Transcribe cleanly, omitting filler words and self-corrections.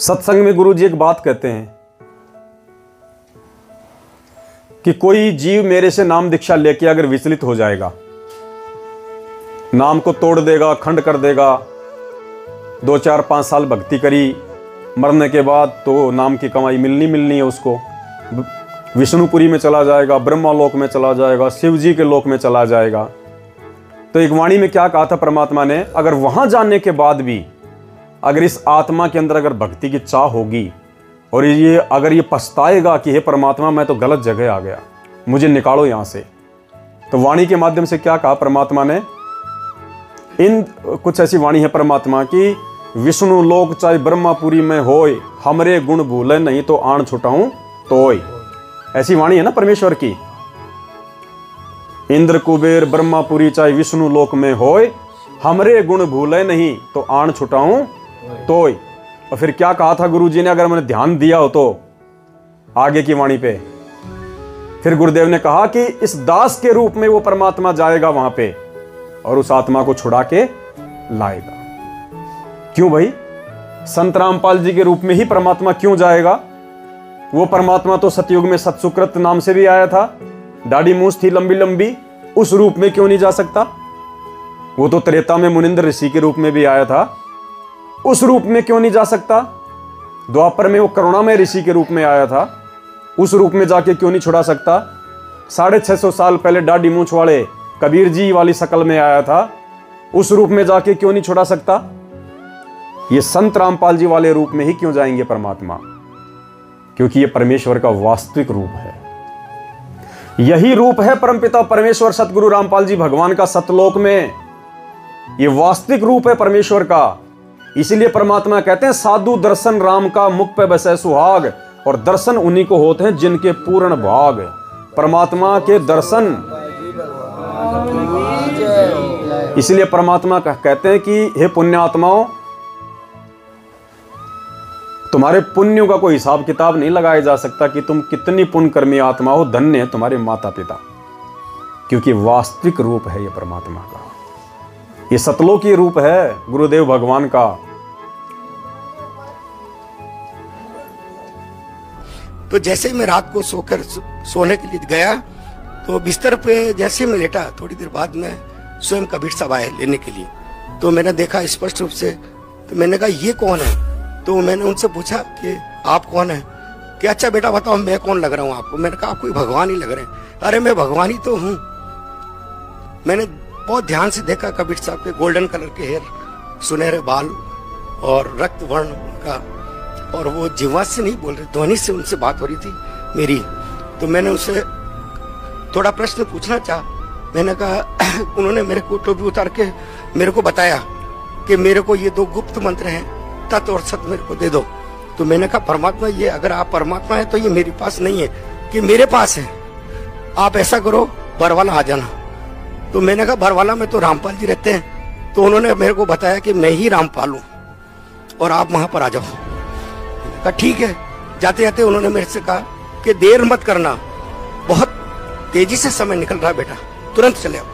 सत्संग में गुरु जी एक बात कहते हैं कि कोई जीव मेरे से नाम दीक्षा लेके अगर विचलित हो जाएगा, नाम को तोड़ देगा, खंड कर देगा, 2 4 5 साल भक्ति करी, मरने के बाद तो नाम की कमाई मिलनी है उसको, विष्णुपुरी में चला जाएगा, ब्रह्मा लोक में चला जाएगा, शिव जी के लोक में चला जाएगा। तो एक वाणी में क्या कहा था परमात्मा ने, अगर वहां जाने के बाद भी अगर इस आत्मा के अंदर अगर भक्ति की चाह होगी और ये अगर ये पछताएगा कि हे परमात्मा मैं तो गलत जगह आ गया, मुझे निकालो यहां से, तो वाणी के माध्यम से क्या कहा परमात्मा ने, इन कुछ ऐसी वाणी है परमात्मा की, विष्णु लोक चाहे ब्रह्मापुरी में होय, हमरे गुण भूले नहीं तो आण छुटाऊं तोय। ऐसी वाणी है ना परमेश्वर की, इंद्र कुबेर ब्रह्मापुरी चाहे विष्णु लोक में होय, हमरे गुण भूले नहीं तो आण छुटाऊं तोय। और फिर क्या कहा था गुरु जी ने, अगर मैंने ध्यान दिया हो तो आगे की वाणी पे, फिर गुरुदेव ने कहा कि इस दास के रूप में वो परमात्मा जाएगा वहां पे और उस आत्मा को छुड़ा के लाएगा। क्यों भाई, संत रामपाल जी के रूप में ही परमात्मा क्यों जाएगा? वो परमात्मा तो सतयुग में सतसुकृत नाम से भी आया था, दाढ़ी मूछ थी लंबी लंबी, उस रूप में क्यों नहीं जा सकता? वो तो त्रेता में मुनिंद्र ऋषि के रूप में भी आया था, उस रूप में क्यों नहीं जा सकता? द्वापर में वो करुणामय ऋषि के रूप में आया था, उस रूप में जाके क्यों नहीं छुड़ा सकता? 650 साल पहले दाढ़ी मूछ वाले कबीर जी वाली शकल में आया था, उस रूप में जाके क्यों नहीं छुड़ा सकता? ये संत रामपाल जी वाले रूप में ही क्यों जाएंगे परमात्मा? क्योंकि ये परमेश्वर का वास्तविक रूप है। यही रूप है परमपिता परमेश्वर सतगुरु रामपाल जी भगवान का सतलोक में, ये वास्तविक रूप है परमेश्वर का। इसीलिए परमात्मा कहते हैं साधु दर्शन राम का मुख पे बसे सुहाग, और दर्शन उन्हीं को होते हैं जिनके पूर्ण भाग। परमात्मा के दर्शन, इसलिए परमात्मा कहते हैं कि हे पुण्यात्माओं, तुम्हारे पुण्यों का कोई हिसाब किताब नहीं लगाया जा सकता कि तुम कितनी पुण्य कर्मी आत्मा हो, धन्य है तुम्हारे माता पिता, क्योंकि वास्तविक रूप है ये परमात्मा का, ये सतलोकी रूप है गुरुदेव भगवान का। तो जैसे मैं रात को सोकर सोने के लिए गया, तो बिस्तर पे जैसे मैं लेटा, थोड़ी देर बाद में स्वयं कबीर साहब आए लेने के लिए। तो मैंने देखा स्पष्ट रूप से, तो मैंने कहा ये कौन है? तो मैंने उनसे पूछा कि आप कौन है? कि अच्छा बेटा बताओ मैं कौन लग रहा हूँ आपको? मैंने कहा आप कोई भगवान ही लग रहे हैं। अरे मैं भगवान ही तो हूँ। मैंने बहुत ध्यान से देखा कबीर साहब के गोल्डन कलर के हेयर, सुनहरे बाल और रक्त वर्ण का, और वो जीवा से नहीं बोल रहे, ध्वनि से उनसे बात हो रही थी मेरी। तो मैंने उनसे थोड़ा प्रश्न पूछना चाहा। मैंने कहा उन्होंने मेरे को टोपी उतार के मेरे को बताया कि मेरे को ये 2 गुप्त मंत्र हैं, तत् और सत मेरे को दे दो। तो मैंने कहा परमात्मा, ये अगर आप परमात्मा है तो ये मेरे पास नहीं है कि मेरे पास है, आप ऐसा करो बरवाला आ जाना। तो मैंने कहा बरवाला में तो रामपाल जी रहते हैं। तो उन्होंने मेरे को बताया कि मैं ही रामपाल हूँ और आप वहां पर आ जाओ। कहा ठीक है। जाते जाते उन्होंने मेरे से कहा कि देर मत करना, बहुत तेजी से समय निकल रहा है बेटा, तुरंत चले आओ।